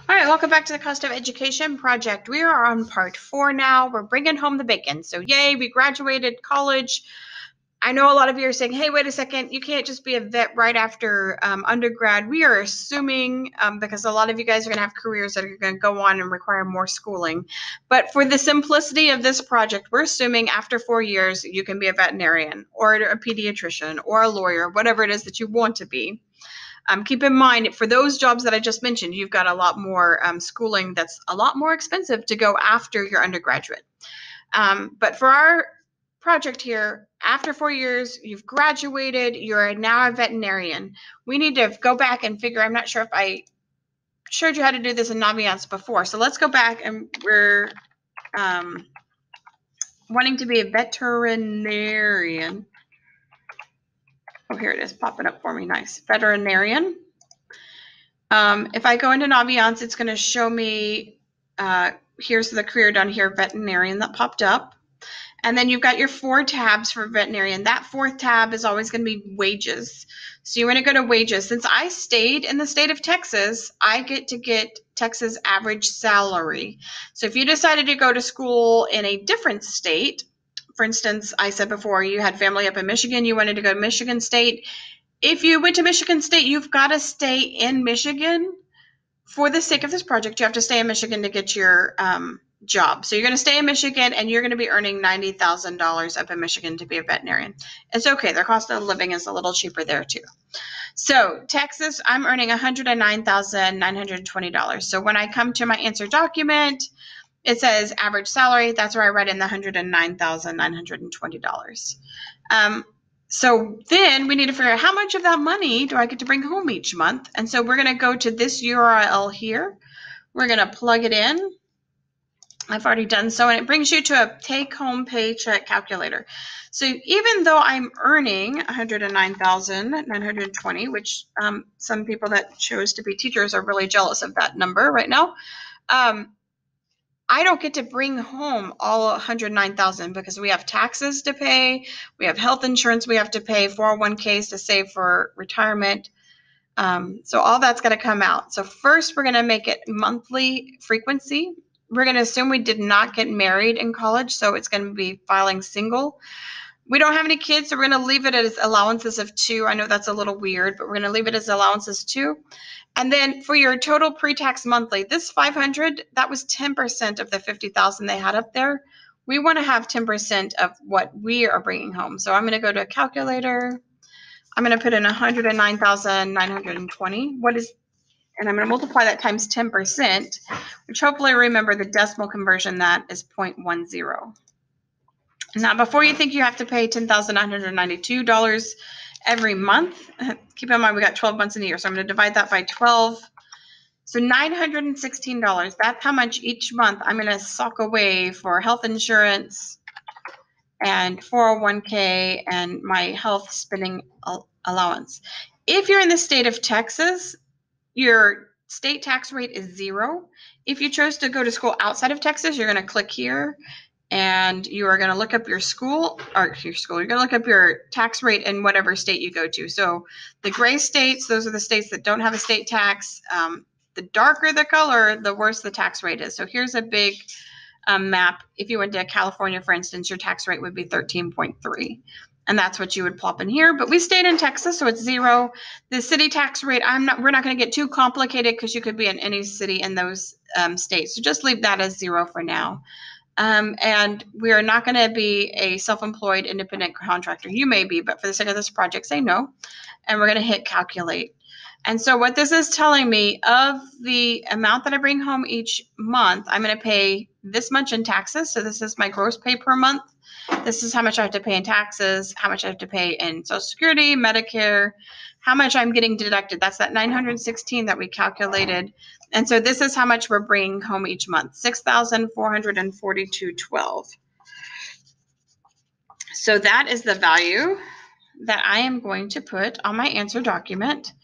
All right, welcome back to the Cost of Education Project. We are on part 4 now. We're bringing home the bacon. So yay, we graduated college. I know a lot of you are saying, hey, wait a second, you can't just be a vet right after undergrad. We are assuming, because a lot of you guys are going to have careers that are going to go on and require more schooling. But for the simplicity of this project, we're assuming after 4 years, you can be a veterinarian or a pediatrician or a lawyer, whatever it is that you want to be. Keep in mind, for those jobs that I just mentioned, you've got a lot more schooling that's a lot more expensive to go after your undergraduate. But for our project here, after 4 years, you've graduated, you're now a veterinarian. We need to go back and figure, I'm not sure if I showed you how to do this in Naviance before. So let's go back, and we're wanting to be a veterinarian. Oh, here it is popping up for me. Nice. Veterinarian. If I go into Naviance, it's going to show me, here's the career down here, veterinarian, that popped up. And then you've got your 4 tabs for veterinarian. That 4th tab is always going to be wages. So you want to go to wages. Since I stayed in the state of Texas, I get to get Texas average salary. So if you decided to go to school in a different state, for instance, I said before you had family up in Michigan, you wanted to go to Michigan State. If you went to Michigan State, you've got to stay in Michigan. For the sake of this project, you have to stay in Michigan to get your job. So you're going to stay in Michigan, and you're going to be earning $90,000 up in Michigan to be a veterinarian. It's okay. Their cost of living is a little cheaper there too. So Texas, I'm earning $109,920. So when I come to my answer document, it says average salary. That's where I write in the $109,920. So then we need to figure out how much of that money do I get to bring home each month. And so we're going to go to this URL here. We're going to plug it in. I've already done so, and it brings you to a take-home paycheck calculator. So even though I'm earning $109,920, which some people that chose to be teachers are really jealous of that number right now, I don't get to bring home all 109,000 because we have taxes to pay, we have health insurance we have to pay, 401ks to save for retirement. So all that's going to come out. So first we're going to make it monthly frequency. We're going to assume we did not get married in college, so it's going to be filing single. We don't have any kids, so we're going to leave it as allowances of 2. I know that's a little weird, but we're going to leave it as allowances 2. And then for your total pre-tax monthly, this 500, that was 10% of the 50,000 they had up there. We want to have 10% of what we are bringing home. So I'm going to go to a calculator. I'm going to put in 109,920. And I'm going to multiply that times 10%, which hopefully remember the decimal conversion, that is 0.10. Now, before you think you have to pay $10,992 every month, keep in mind we got 12 months in a year, so I'm going to divide that by 12. So $916, that's how much each month I'm going to sock away for health insurance and 401k and my health spending allowance. If you're in the state of Texas, your state tax rate is 0. If you chose to go to school outside of Texas, you're going to click here, and you are going to look up your school, or your school, you're going to look up your tax rate in whatever state you go to. So the gray states, those are the states that don't have a state tax. The darker the color, the worse the tax rate is. So here's a big map. If you went to California, for instance, your tax rate would be 13.3. And that's what you would plop in here. But we stayed in Texas, so it's 0. The city tax rate, we're not going to get too complicated because you could be in any city in those states. So just leave that as 0 for now. And we are not going to be a self-employed independent contractor. You may be, but for the sake of this project, say no. And we're going to hit calculate. And so what this is telling me, of the amount that I bring home each month, I'm going to pay this much in taxes. So this is my gross pay per month. This is how much I have to pay in taxes, how much I have to pay in Social Security, Medicare, how much I'm getting deducted. That's that 916 that we calculated. And so this is how much we're bringing home each month, $6,442.12. So that is the value that I am going to put on my answer document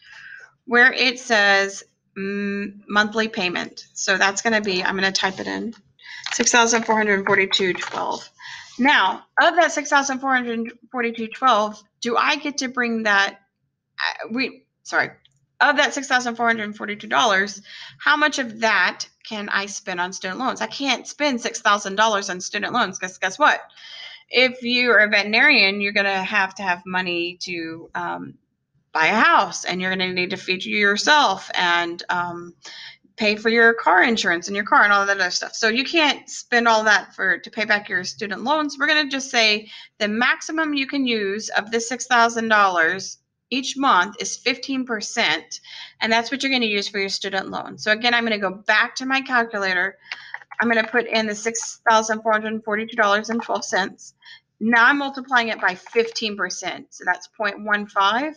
where it says monthly payment. So that's going to be, I'm going to type it in, $6,442.12. Now, of that $6,442.12, do I get to bring that? of that $6,442, how much of that can I spend on student loans? I can't spend $6,000 on student loans because guess what? If you are a veterinarian, you're going to have money to buy a house, and you're going to need to feed yourself and pay for your car insurance and your car and all that other stuff. So you can't spend all that to pay back your student loans. We're going to just say the maximum you can use of the $6,000 each month is 15%, and that's what you're going to use for your student loan. So again, I'm going to go back to my calculator. I'm going to put in the $6,442.12. Now I'm multiplying it by 15%, so that's 0.15.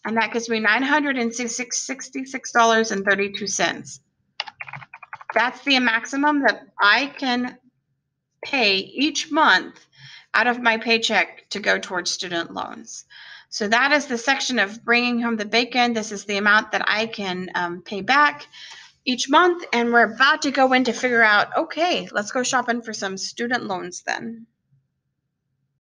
And that gives me $966.32. That's the maximum that I can pay each month out of my paycheck to go towards student loans. So that is the section of bringing home the bacon. This is the amount that I can pay back each month. And we're about to go in to figure out, okay, let's go shopping for some student loans then.